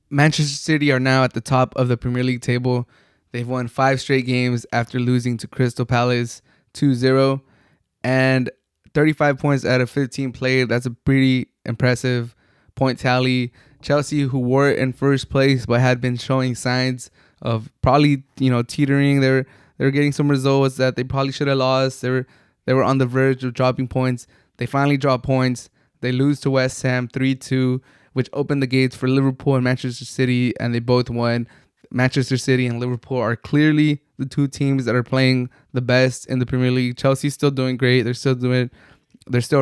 Manchester City are now at the top of the Premier League table. They've won 5 straight games after losing to Crystal Palace 2-0, and 35 points out of 15 played. That's a pretty impressive point tally. Chelsea, who were in first place but had been showing signs of probably teetering. They're getting some results that they probably should have lost. They were on the verge of dropping points. They finally drop points. They lose to West Ham 3-2, which opened the gates for Liverpool and Manchester City, and they both won. Manchester City and Liverpool are clearly the two teams that are playing the best in the Premier League. Chelsea's still doing great. They're still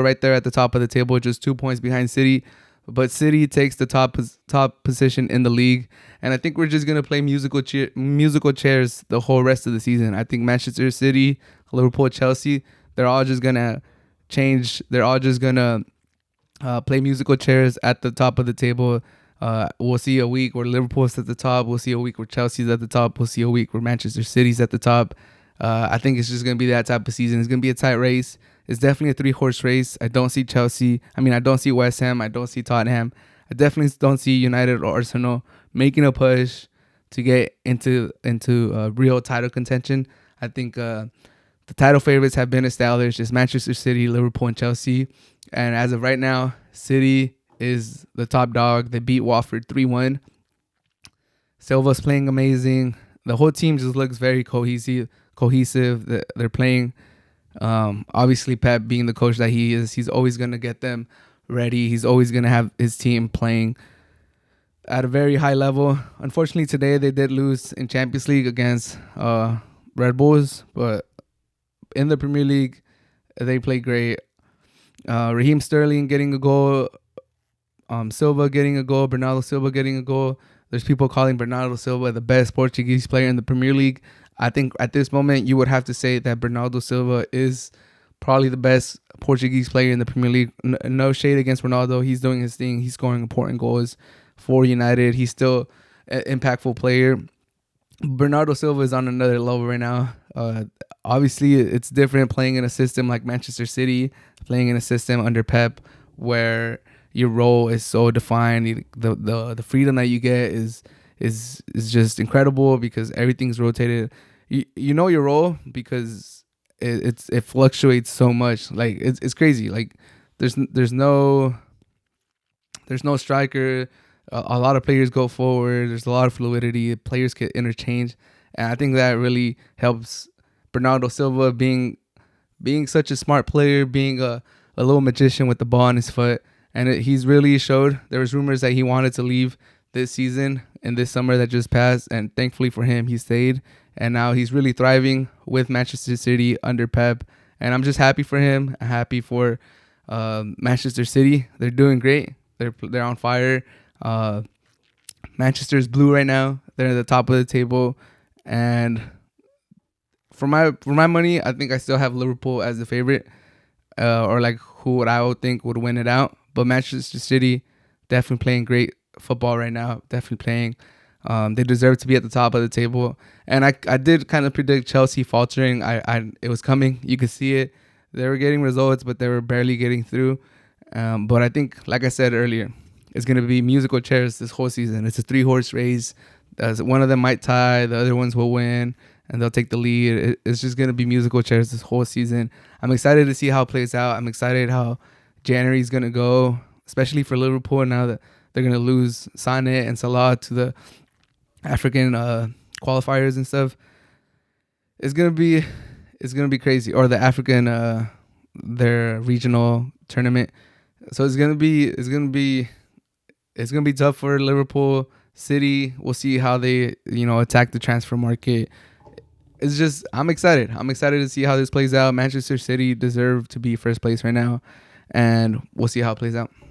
right there at the top of the table, just 2 points behind City. But City takes the top position in the league, and I think we're just gonna play musical chairs the whole rest of the season. I think Manchester City, Liverpool, Chelsea, they're all just gonna change. They're all just gonna play musical chairs at the top of the table. We'll see a week where Liverpool's at the top. We'll see a week where Chelsea's at the top. We'll see a week where Manchester City's at the top. I think it's just going to be that type of season. It's going to be a tight race. It's definitely a 3-horse race. I don't see Chelsea. I don't see West Ham. I don't see Tottenham. I definitely don't see United or Arsenal making a push to get into real title contention. I think the title favorites have been established. It's Manchester City, Liverpool, and Chelsea. And as of right now, City is the top dog. They beat Watford 3-1. Silva's playing amazing. The whole team just looks very cohesive. They're playing. Obviously, Pep being the coach that he is, he's always going to get them ready. He's always going to have his team playing at a very high level. Unfortunately, today they did lose in Champions League against Red Bulls, but in the Premier League, they play great. Raheem Sterling getting a goal, Silva getting a goal, Bernardo Silva getting a goal. There's people calling Bernardo Silva the best Portuguese player in the Premier League. I think at this moment you would have to say that Bernardo Silva is probably the best Portuguese player in the Premier League. No shade against Ronaldo. He's doing his thing. He's scoring important goals for United. He's still an impactful player. Bernardo Silva is on another level right now. Obviously, it's different playing in a system like Manchester City, playing in a system under Pep where your role is so defined. The freedom that you get is just incredible because everything's rotated. You know your role because it fluctuates so much. Like it's crazy. Like there's no striker. A lot of players go forward. There's a lot of fluidity. Players can interchange, and I think that really helps Bernardo Silva being such a smart player, being a little magician with the ball in his foot. And he's really showed. There was rumors that he wanted to leave this season and this summer that just passed. And thankfully for him, he stayed. And now he's really thriving with Manchester City under Pep. And I'm just happy for him. I'm happy for Manchester City. They're doing great. They're on fire. Manchester's blue right now. They're at the top of the table. And for my money, I think I still have Liverpool as the favorite. Or like who I would think would win it out. But Manchester City definitely playing great football right now. Definitely playing. They deserve to be at the top of the table. And I did kind of predict Chelsea faltering. It was coming. You could see it. They were getting results, but they were barely getting through. But I think, like I said earlier, it's going to be musical chairs this whole season. It's a 3-horse race. One of them might tie. The other ones will win. And they'll take the lead. It's just going to be musical chairs this whole season. I'm excited to see how it plays out. I'm excited how January is going to go, especially for Liverpool now that they're going to lose Sane and Salah to the African qualifiers and stuff. It's going to be crazy. Or the African their regional tournament. So it's going to be tough for Liverpool. City, we'll see how they attack the transfer market. It's just, I'm excited. I'm excited to see how this plays out. Manchester City deserve to be first place right now, and we'll see how it plays out.